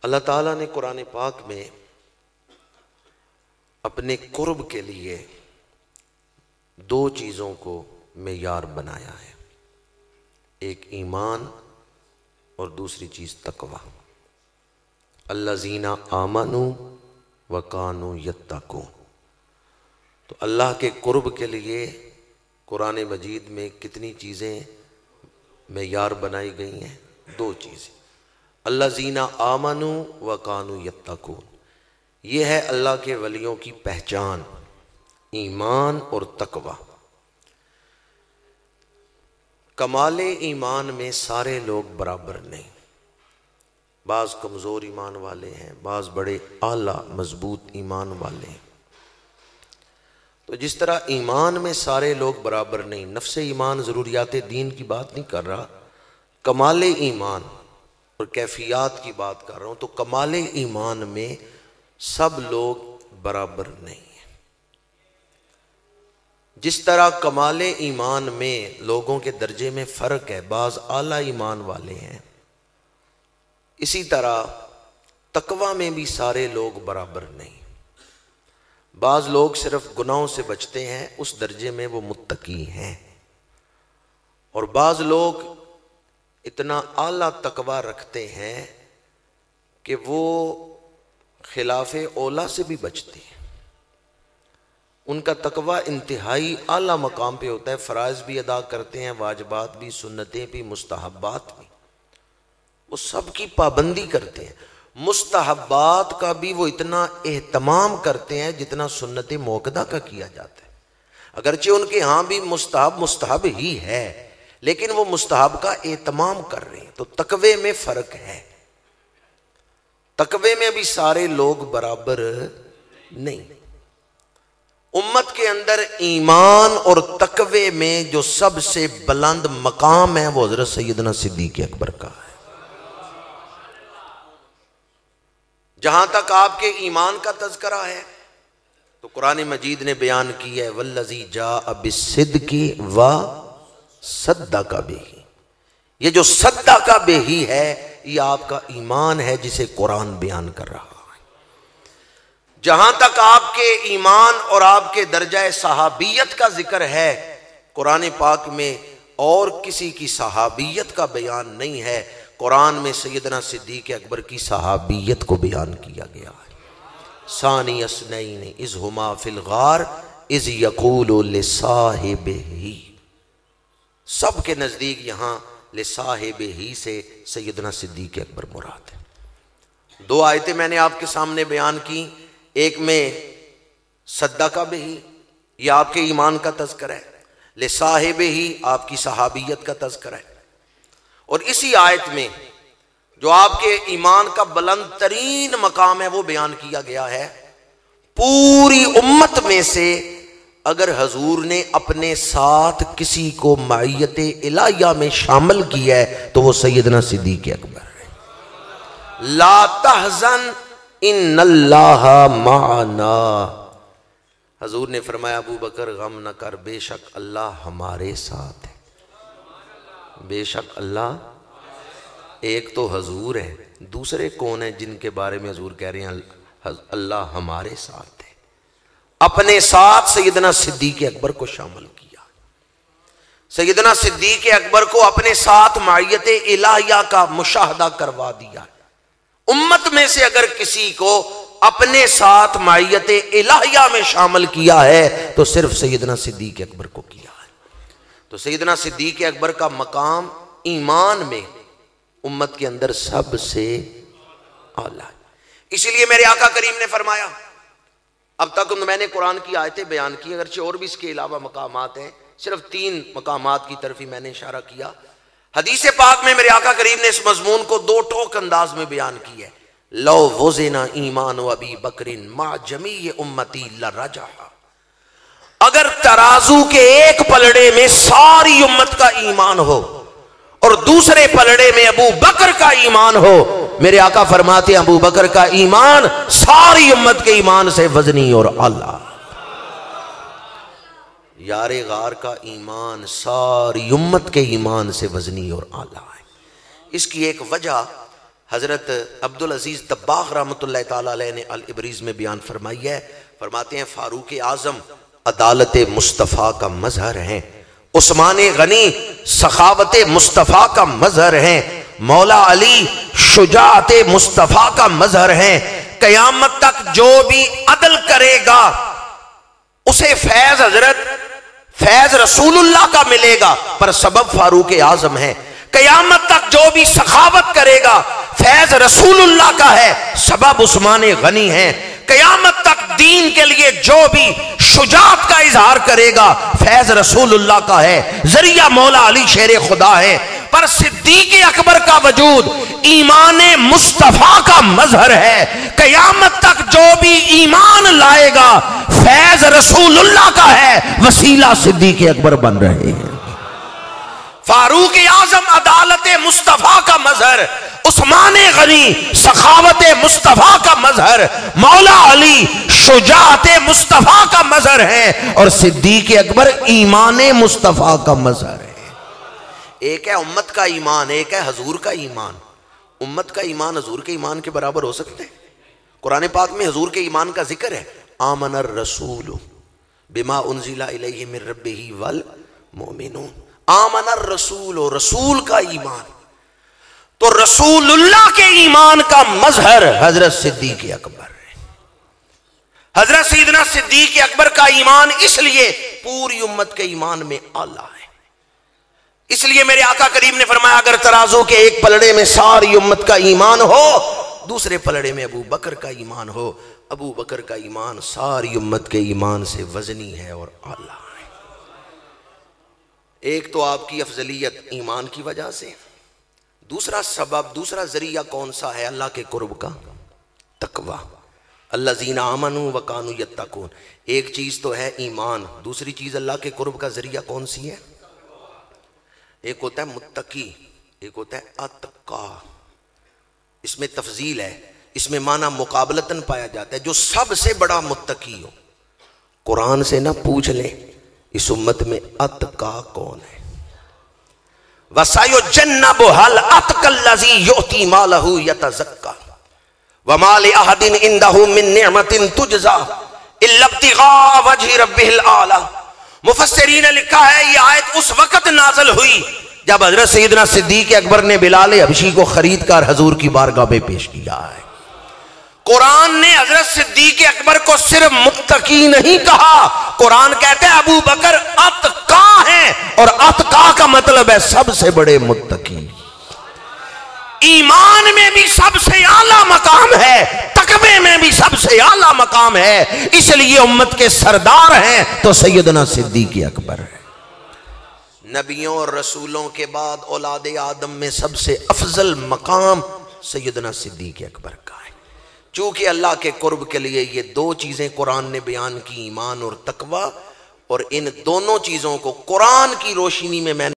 اللہ تعالیٰ نے قرآن پاک میں اپنے قرب کے لیے دو چیزوں کو معیار بنایا ہے، ایک ایمان اور دوسری چیز تقوی۔ الذین آمنوا وکانوا یتقون۔ تو اللہ کے قرب کے لیے قرآن مجید میں کتنی چیزیں معیار بنائی گئی ہیں؟ دو چیزیں۔ الذین آمنوا وکانوا یتقون، یہ ہے اللہ کے ولیوں کی پہچان، ایمان اور تقوی۔ کمال ایمان میں سارے لوگ برابر نہیں، بعض کمزور ایمان والے ہیں، بعض بڑے اعلیٰ مضبوط ایمان والے ہیں۔ تو جس طرح ایمان میں سارے لوگ برابر نہیں، نفس ایمان ضروریات دین کی بات نہیں کر رہا، کمال ایمان اور کیفیات کی بات کر رہا ہوں۔ تو کمال ایمان میں سب لوگ برابر نہیں ہیں۔ جس طرح کمال ایمان میں لوگوں کے درجے میں فرق ہے، بعض اعلیٰ ایمان والے ہیں، اسی طرح تقوی میں بھی سارے لوگ برابر نہیں۔ بعض لوگ صرف گناہوں سے بچتے ہیں، اس درجے میں وہ متقی ہیں، اور بعض لوگ اتنا اعلیٰ تقوی رکھتے ہیں کہ وہ خلاف اولیٰ سے بھی بچتے ہیں۔ ان کا تقوی انتہائی اعلیٰ مقام پہ ہوتا ہے، فرائض بھی ادا کرتے ہیں، واجبات بھی، سنتیں بھی، مستحبات بھی، وہ سب کی پابندی کرتے ہیں۔ مستحبات کا بھی وہ اتنا اہتمام کرتے ہیں جتنا سنت موقدہ کا کیا جاتا ہے۔ اگرچہ ان کے ہاں بھی مستحب ہی ہے، لیکن وہ مستحب کا اہتمام کر رہے ہیں۔ تو تقوی میں فرق ہے، تقوی میں بھی سارے لوگ برابر نہیں۔ امت کے اندر ایمان اور تقوی میں جو سب سے بلند مقام ہے وہ حضرت سیدنا صدیق اکبر کا ہے۔ جہاں تک آپ کے ایمان کا تذکرہ ہے تو قرآن مجید نے بیان کی ہے والذی جاء بالصدق وصدق بہ، یہ جو صدق بہ ہے یہ آپ کا ایمان ہے جسے قرآن بیان کر رہا ہے۔ جہاں تک آپ کے ایمان اور آپ کے درجہ صحابیت کا ذکر ہے، قرآن پاک میں اور کسی کی صحابیت کا بیان نہیں ہے، قرآن میں سیدنا صدیق اکبر کی صحابیت کو بیان کیا گیا ہے۔ ثانی اثنین اذ ہما فی الغار اذ یقول لصاحبہ، سب کے نزدیک یہاں لصاحبہ سے سیدنا صدیق اکبر مراد ہے۔ دو آیتیں میں نے آپ کے سامنے بیان کی، ایک میں صدق بہ، یہ آپ کے ایمان کا تذکرہ ہے، لصاحبہ آپ کی صحابیت کا تذکرہ ہے، اور اسی آیت میں جو آپ کے ایمان کا بلند ترین مقام ہے وہ بیان کیا گیا ہے۔ پوری امت میں سے اگر حضور نے اپنے ساتھ کسی کو معیت الہیہ میں شامل کیا ہے تو وہ سیدنا صدیق اکبر ہے۔ لا تحزن ان اللہ معنا، حضور نے فرمایا ابو بکر غم نہ کر، بے شک اللہ ہمارے ساتھ ہے۔ بے شک اللہ، ایک تو حضور ہے، دوسرے کون ہیں جن کے بارے میں حضور کہہ رہے ہیں اللہ ہمارے ساتھ ہے؟ اپنے ساتھ سیدنا صدیق اکبر کو شامل کیا، سیدنا صدیق اکبر کو اپنے ساتھ معیت الہیہ کا مشاہدہ کروا دیا۔ امت میں سے اگر کسی کو اپنے ساتھ معیت الہیہ میں شامل کیا ہے تو صرف سیدنا صدیق اکبر کو کیا ہے۔ تو سیدنا صدیق اکبر کا مقام ایمان میں امت کے اندر سب سے اعلیٰ ہے۔ اسی لیے میرے آقا کریم نے فرمایا، اب تک میں نے قرآن کی آیتیں بیان کی، اگرچہ اور بھی اس کے علاوہ مقامات ہیں، صرف 3 مقامات کی طرف ہی میں نے اشارہ کیا۔ حدیث پاک میں میرے آقا کریم نے اس مضمون کو 2 ٹوک انداز میں بیان کی ہے۔ لو وزن ایمان ابی بکر مع جمیع امتی لرجح، اگر ترازو کے ایک پلڑے میں ساری امت کا ایمان ہو اور دوسرے پلڑے میں ابو بکر کا ایمان ہو، میرے آقا فرماتے ہیں ابو بکر کا ایمان ساری امت کے ایمان سے وزنی اور اعلیٰ۔ یار غار کا ایمان ساری امت کے ایمان سے وزنی اور اعلیٰ ہے۔ اس کی ایک وجہ حضرت عبدالعزیز طباغ رحمۃ اللہ تعالی علیہ نے الابریز میں بیان فرمائی ہے، فرماتے ہیں فاروق اعظم عدالت مصطفیٰ کا مظہر ہیں، عثمان غنی سخاوت مصطفیٰ کا مظہر ہیں، مولا علی شجاعت مصطفیٰ کا مظہر ہیں، قیامت تک جو بھی عدل کرے گا اسے فیض فیض رسول اللہ کا ملے گا، پر سبب فاروق اعظم ہے۔ قیامت تک جو بھی سخاوت کرے گا فیض رسول اللہ کا ہے، سبب عثمان غنی ہے۔ قیامت تک دین کے لیے جو بھی شجاعت کا اظہار کرے گا فیض رسول اللہ کا ہے، ذریعہ مولا علی شیر خدا ہے۔ پر صدیق اکبر کا وجود ایمان مصطفیٰ کا مظہر ہے، قیامت تک جو بھی ایمان لائے گا فیض رسول اللہ کا ہے، وسیلہ صدیق اکبر بن رہے ہیں۔ فاروق اعظم عدالت مصطفیٰ کا مظہر، عثمان غنی سخاوت مصطفیٰ کا مظہر، مولا علی شجاعت مصطفیٰ کا مظہر ہے، اور صدیق اکبر ایمان مصطفیٰ کا مظہر ہے۔ ایک ہے امت کا ایمان، ایک ہے حضور کا ایمان۔ امت کا ایمان حضور کے ایمان کے برابر ہو سکتے ہیں؟ قرآن پاک میں حضور کے ایمان کا ذکر ہے، آمن الرسول بما انزل الیہ من ربہ والمؤمنون۔ آمن الرسول، رسول کا ایمان، تو رسول اللہ کے ایمان کا مظہر حضرت صدیق اکبر ہے۔ حضرت سیدنا صدیق اکبر کا ایمان اس لیے پوری امت کے ایمان میں اعلیٰ ہے۔ اس لیے میرے آقا کریم نے فرمایا اگر ترازو کے ایک پلڑے میں ساری امت کا ایمان ہو، دوسرے پلڑے میں ابو بکر کا ایمان ہو، ابو بکر کا ایمان ساری امت کے ایمان سے وزنی ہے اور اعلیٰ ہے۔ ایک تو آپ کی افضلیت ایمان کی وجہ سے، دوسرا سبب، دوسرا ذریعہ کون سا ہے؟ اللہ کے قرب کا تقوی، الذین آمنوا وکانوا یتقون۔ ایک چیز تو ہے ایمان، دوسری چیز اللہ کے قرب کا ذریعہ کون سی ہے؟ ایک ہوتا ہے متقی، ایک ہوتا ہے اتقا۔ اس میں تفضیل ہے، اس میں معنی مقابلتاً پایا جاتا ہے۔ جو سب سے بڑا متقی ہو، قرآن سے نہ پوچھ لیں اس امت میں اتقا کون ہے؟ وَسَيُجَنَّبُهَا الْأَتْقَى الَّذِي يُؤْتِي مَالَهُ يَتَزَكَّى وَمَا لِأَحَدٍ عِندَهُ مِن نِّعْمَةٍ تُجْزَىٰ إِلَّا ابْتِغَاءَ وَجْهِ رَبِّهِ الْأَعْلَىٰ۔ مفسرین نے لکھا ہے یہ آیت اس وقت نازل ہوئی جب حضرت سیدنا صدیق اکبر نے بلال حبشی کو خرید کر حضور کی بارگاہ میں پیش کیا ہے۔ قرآن نے حضرت صدیق اکبر کو صرف متقی نہیں کہا، قرآن کہتے ہیں ابو بکر اتقا ہیں، اور اتقا کا مطلب ہے سب سے بڑے متقی۔ ایمان میں بھی سب سے اعلیٰ مقام ہے، تقوی میں بھی سب سے اعلیٰ مقام ہے، اس لیے امت کے سردار ہیں تو سیدنا صدیق اکبر ہے۔ نبیوں اور رسولوں کے بعد اولاد آدم میں سب سے افضل مقام سیدنا صدیق اکبر کا ہے۔ چونکہ اللہ کے قرب کے لیے یہ دو چیزیں قرآن نے بیان کی، ایمان اور تقوی، اور ان دونوں چیزوں کو قرآن کی روشنی میں میں نے